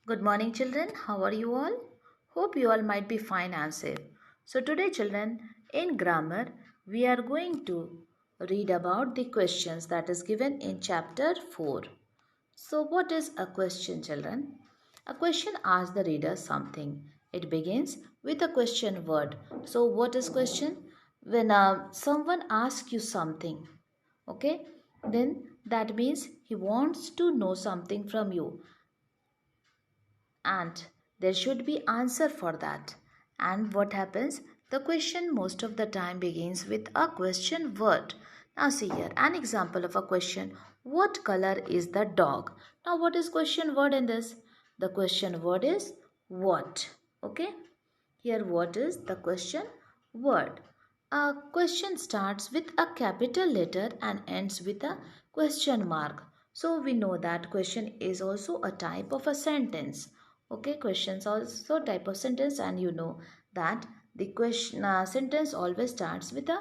Good morning, children. How are you all? Hope you all might be fine and safe. So, today, children, in grammar, we are going to read about the questions that is given in chapter 4. So, what is a question, children? A question asks the reader something. It begins with a question word. So, what is question? When someone asks you something, okay, then that means he wants to know something from you, and there should be answer for that. And what happens, the question most of the time begins with a question word. Now see here an example of a question: what color is the dog? Now what is question word in this? The question word is what. Okay, here what is the question word? A question starts with a capital letter and ends with a question mark. So we know that question is also a type of a sentence. Okay, questions also type of sentence, and you know that the question sentence always starts with a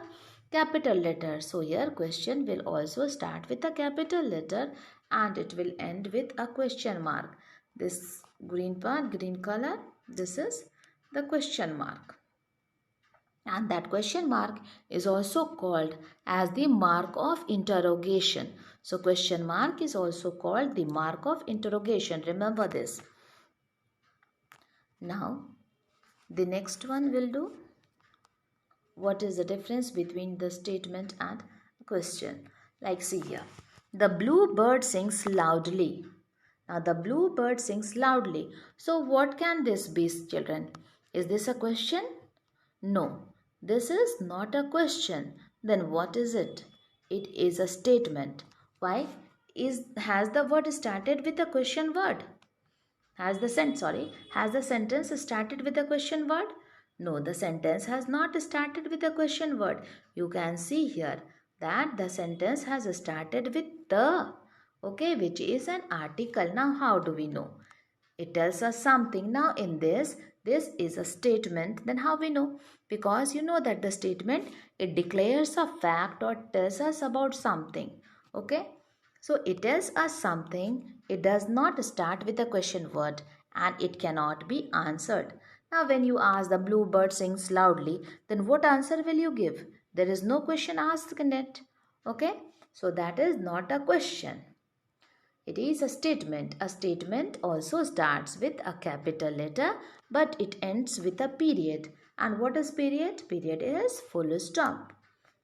capital letter. So here question will also start with a capital letter and it will end with a question mark. This green part, green color, this is the question mark, and that question mark is also called as the mark of interrogation. So question mark is also called the mark of interrogation. Remember this. Now the next one will do what is the difference between the statement and question. Like see here, the blue bird sings loudly. Now the blue bird sings loudly. So what can this be, children? Is this a question? No, this is not a question. Then what is it? It is a statement. Why? Has the word started with a question word? Has the sentence started with a question word? No, the sentence has not started with a question word. You can see here that the sentence has started with the, okay, which is an article. Now how do we know? It tells us something. Now in this is a statement. Then how we know? Because you know that the statement, it declares a fact or tells us about something. Okay, so it tells us something. It does not start with a question word and it cannot be answered. Now when you ask the bluebird sings loudly, then what answer will you give? There is no question asked in it. Okay, so that is not a question. It is a statement. A statement also starts with a capital letter, but it ends with a period. And what is period? Period is full stop.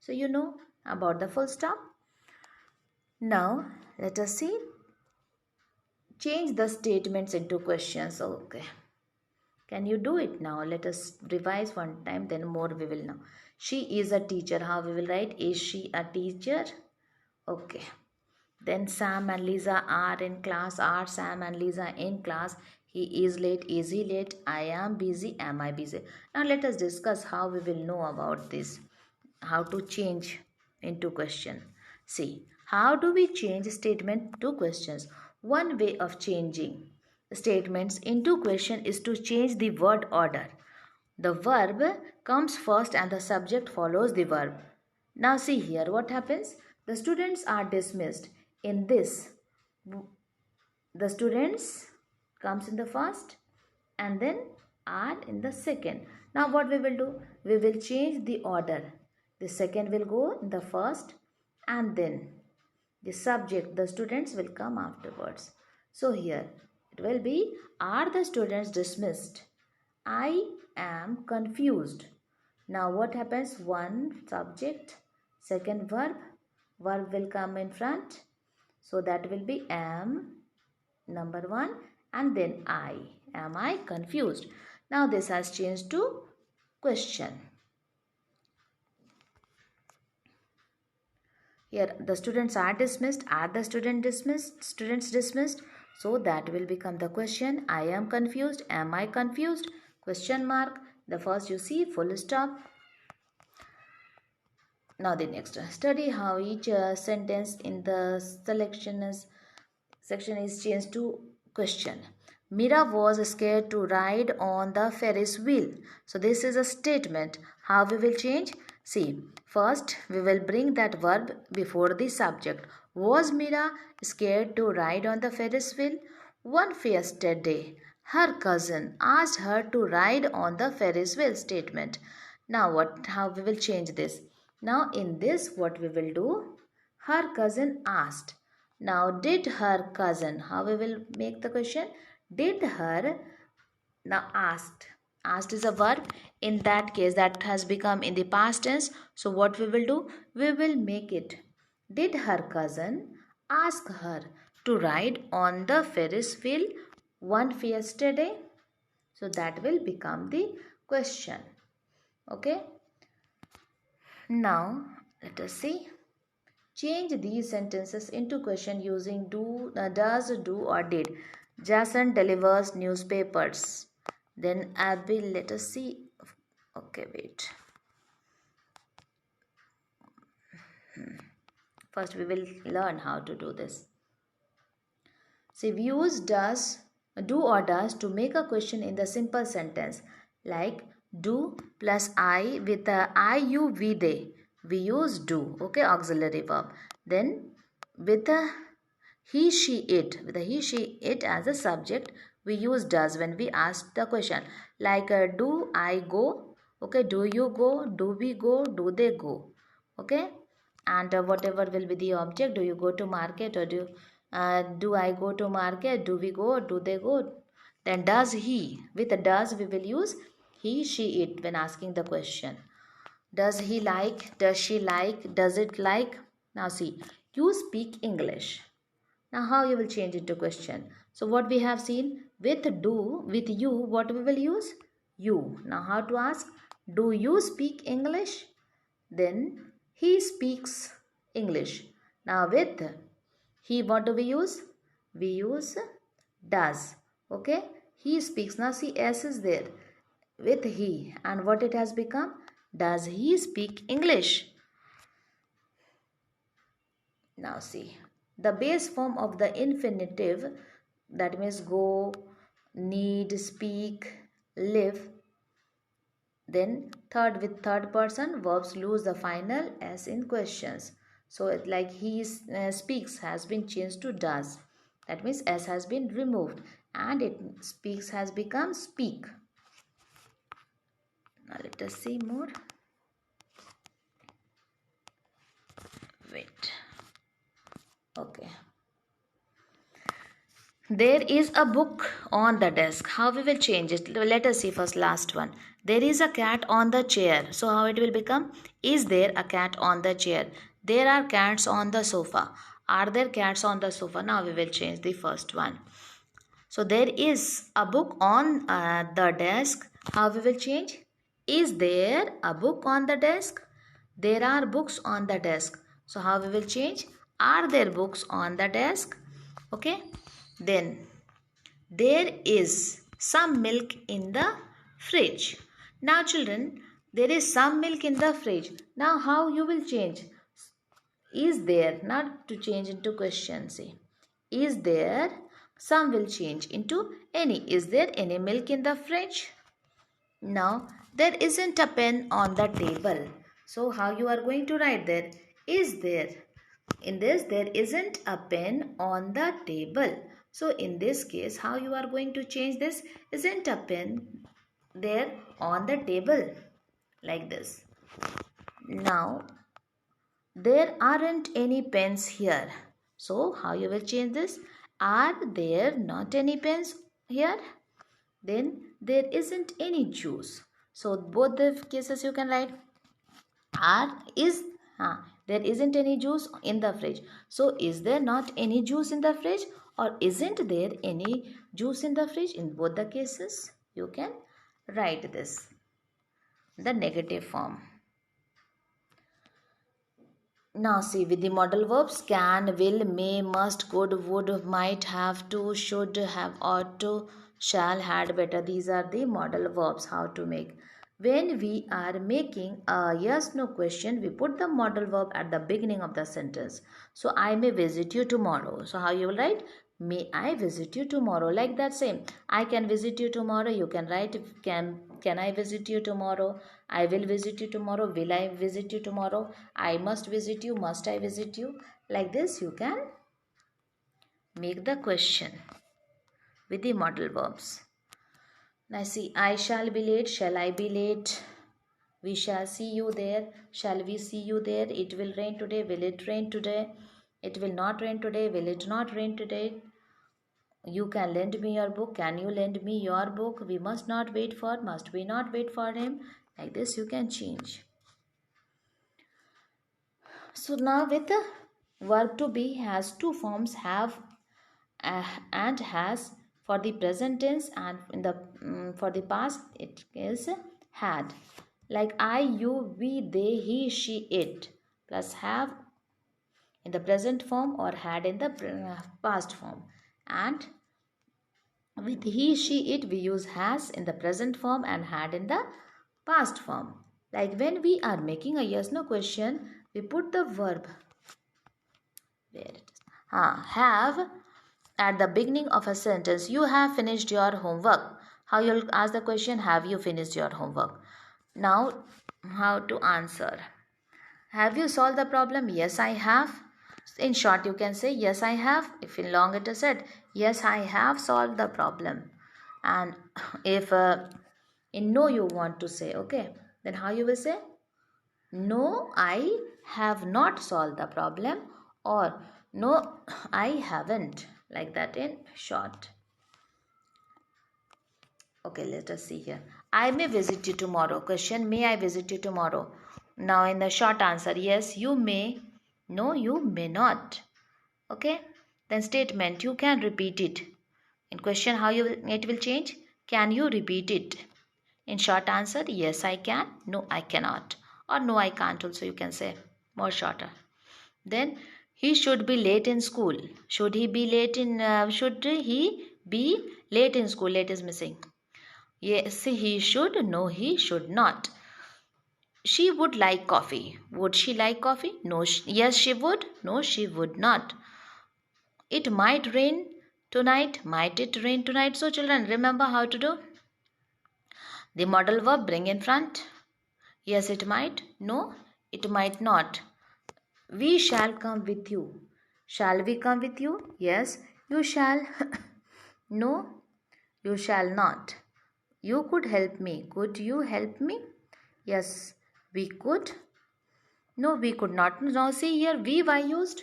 So you know about the full stop. Now let us see. Change the statements into questions. Okay. Can you do it now? Let us revise one time, then more we will know. She is a teacher. How we will write? Is she a teacher? Okay. Then Sam and Lisa are in class. Are Sam and Lisa in class? He is late. Is he late? I am busy. Am I busy? Now let us discuss how we will know about this. How to change into question. See, how do we change statement to questions? One way of changing statements into question is to change the word order. The verb comes first and the subject follows the verb. Now see here what happens. The students are dismissed. In this, the students comes in the first and then are in the second. Now what we will do? We will change the order. The second will go in the first and then the subject, the students will come afterwards. So here it will be, are the students dismissed? I am confused. Now what happens? One subject, second verb, verb will come in front. So that will be am, number one, and then I. Am I confused? Now this has changed to question. Here the students are dismissed. Are the students dismissed? Students dismissed. So that will become the question. I am confused. Am I confused? Question mark. The first you see full stop. Now the next, study how each sentence in the section is changed to question. Mira was scared to ride on the Ferris wheel. So this is a statement. How we will change? See, first we will bring that verb before the subject. Was Mira scared to ride on the Ferris wheel? One fiesta day, her cousin asked her to ride on the Ferris wheel statement. Now how we will change this? Now in this what we will do? Her cousin asked. Now did her cousin, how we will make the question? Did her, now asked. Asked is a verb. In that case that has become in the past tense. So what we will do? We will make it. Did her cousin ask her to ride on the Ferris wheel one fiesta day? So that will become the question. Okay. Now let us see. Change these sentences into question using does, do or did. Jason delivers newspapers. Then Abby, let us see. Okay, wait. First we will learn how to do this. See, we use does, do or does to make a question in the simple sentence. Like do plus I with the I, you, we, they. We use do, okay, auxiliary verb. Then with the he, she, it. With the he, she, it as a subject, we use does when we ask the question. Like do I go? Okay, do you go? Do we go? Do they go? Okay, and whatever will be the object. Do you go to market or do I go to market? Do we go? Do they go? Then does he? With does we will use he, she, it when asking the question. Does he like? Does she like? Does it like? Now see, you speak English. Now how you will change it to question? So what we have seen with do, with you, what we will use? You. Now how to ask? Do you speak English? Then he speaks English. Now with he, what do we use? We use does. Okay. He speaks. Now see, S is there with he. And what it has become? Does he speak English? Now see, the base form of the infinitive, that means go, need, speak, live. Then third, with third person, verbs lose the final s in questions. So it like he speaks has been changed to does. That means s has been removed and it speaks has become speak. Now let us see more. Wait. Okay. There is a book on the desk. How we will change it? Let us see first last one. There is a cat on the chair. So how it will become? Is there a cat on the chair? There are cats on the sofa. Are there cats on the sofa? Now we will change the first one. So there is a book on the desk. How we will change? Is there a book on the desk? There are books on the desk. So how we will change? Are there books on the desk? Okay. Then there is some milk in the fridge. Now children, there is some milk in the fridge. Now how you will change? Is there, not to change into question, say. Is there, some will change into any. Is there any milk in the fridge? Now there isn't a pen on the table. So how you are going to write there? Is there? In this, there isn't a pen on the table. So in this case, how you are going to change this? Isn't a pen there on the table? Like this. Now, there aren't any pens here. So how you will change this? Are there not any pens here? Then there isn't any juice. So both the cases you can write. There isn't any juice in the fridge. So is there not any juice in the fridge or isn't there any juice in the fridge? In both the cases you can write this, the negative form. Now see, with the modal verbs can, will, may, must, could, would, might, have to, should, have, ought to, shall, had, better. These are the modal verbs how to make. When we are making a yes no question, we put the modal verb at the beginning of the sentence. So I may visit you tomorrow. So how you will write? May I visit you tomorrow? Like that same. I can visit you tomorrow. You can write can I visit you tomorrow? I will visit you tomorrow. Will I visit you tomorrow? I must visit you. Must I visit you? Like this you can make the question. with the modal verbs. Now see, I shall be late, shall I be late? We shall see you there, shall we see you there? It will rain today, will it rain today? It will not rain today, will it not rain today? You can lend me your book, can you lend me your book? We must not wait for, must we not wait for him? Like this you can change. So now with the verb to be has two forms, have and has for the present tense, and in the for the past it is had. Like I, you, we, they, he, she, it, plus have in the present form or had in the past form. And with he, she, it, we use has in the present form and had in the past form. Like when we are making a yes no question, we put the verb where it is. Have at the beginning of a sentence. You have finished your homework. How you'll ask the question, have you finished your homework? Now, how to answer? Have you solved the problem? Yes, I have. In short, you can say, yes, I have. If in long it is said, yes, I have solved the problem. And if in no you want to say, okay, then how you will say? No, I have not solved the problem, or no, I haven't. Like that in short. Okay, let us see here. I may visit you tomorrow. Question, may I visit you tomorrow? Now in the short answer, yes, you may. No, you may not. Okay. Then statement, you can repeat it. In question, how it will change? Can you repeat it? In short answer, yes, I can. No, I cannot. Or no, I can't also you can say. More shorter. Then he should be late in school. Should he be late in? Should he be late in school? Late is missing. Yes, he should. No, he should not. She would like coffee. Would she like coffee? No. Yes, she would. No, she would not. It might rain tonight. Might it rain tonight? So children, remember how to do. The modal verb bring in front. Yes, it might. No, it might not. We shall come with you. Shall we come with you? Yes, you shall. No, you shall not. You could help me. Could you help me? Yes, we could. No, we could not. Now see here, we why used?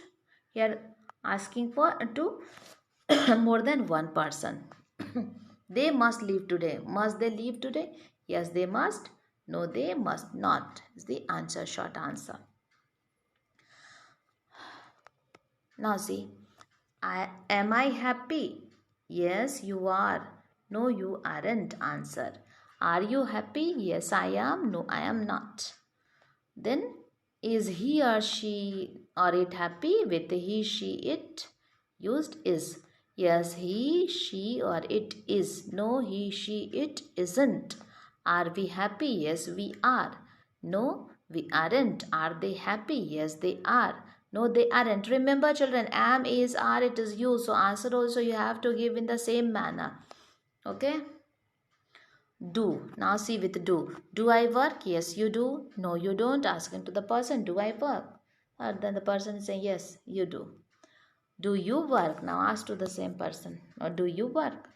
Here asking for to more than one person. They must leave today. Must they leave today? Yes, they must. No, they must not. Is the answer, short answer. Now see, am I happy? Yes, you are. No, you aren't. Answer. Are you happy? Yes, I am. No, I am not. Then, is he or she or it happy? With he, she, it used is. Yes, he, she or it is. No, he, she, it isn't. Are we happy? Yes, we are. No, we aren't. Are they happy? Yes, they are. No, they aren't. Remember children, am, is, are, it is you. So answer also you have to give in the same manner. Okay. Do. Now see with do. Do I work? Yes, you do. No, you don't. Asking to the person, do I work? Then the person is saying, yes, you do. Do you work? Now ask to the same person. Or do you work?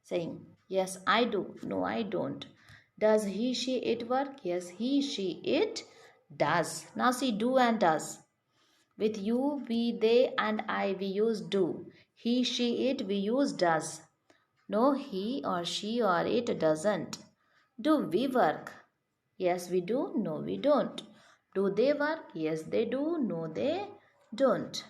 Saying, yes, I do. No, I don't. Does he, she, it work? Yes, he, she, it does. Now see do and does. With you, we, they and I, we use do. He, she, it, we use does. No, he or she or it doesn't. Do we work? Yes, we do. No, we don't. Do they work? Yes, they do. No, they don't.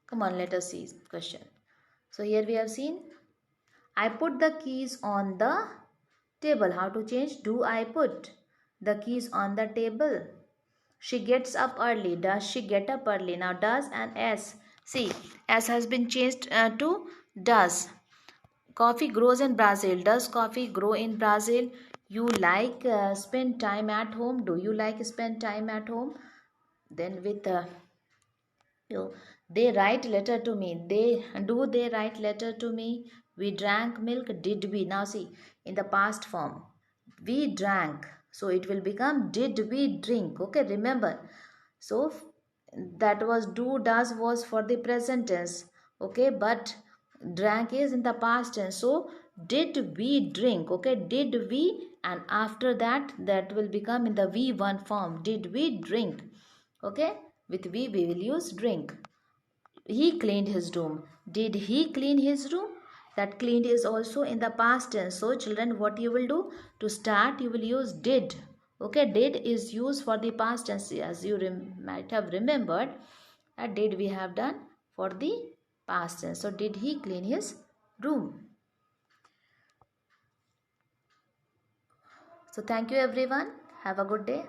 Come on, let us see question. So here we have seen, I put the keys on the table. How to change? Do I put the keys on the table? She gets up early. Does she get up early? Now does and s. See, s has been changed to does. Coffee grows in Brazil. Does coffee grow in Brazil? You like spend time at home? Do you like spend time at home? Then with you, they write letter to me. They write letter to me? We drank milk. Did we? Now see in the past form. We drank. So it will become did we drink? Okay, remember. So that was do does was for the present tense. Okay, but drank is in the past tense. So did we drink? Okay, did we, and after that that will become in the v1 form. Did we drink? Okay, with we will use drink. He cleaned his room. Did he clean his room? That cleaned is also in the past tense. So children, what you will do to start, you will use did. Okay, did is used for the past tense, as you might have remembered. Did we have done for the past tense. So did he clean his room? So thank you everyone. Have a good day.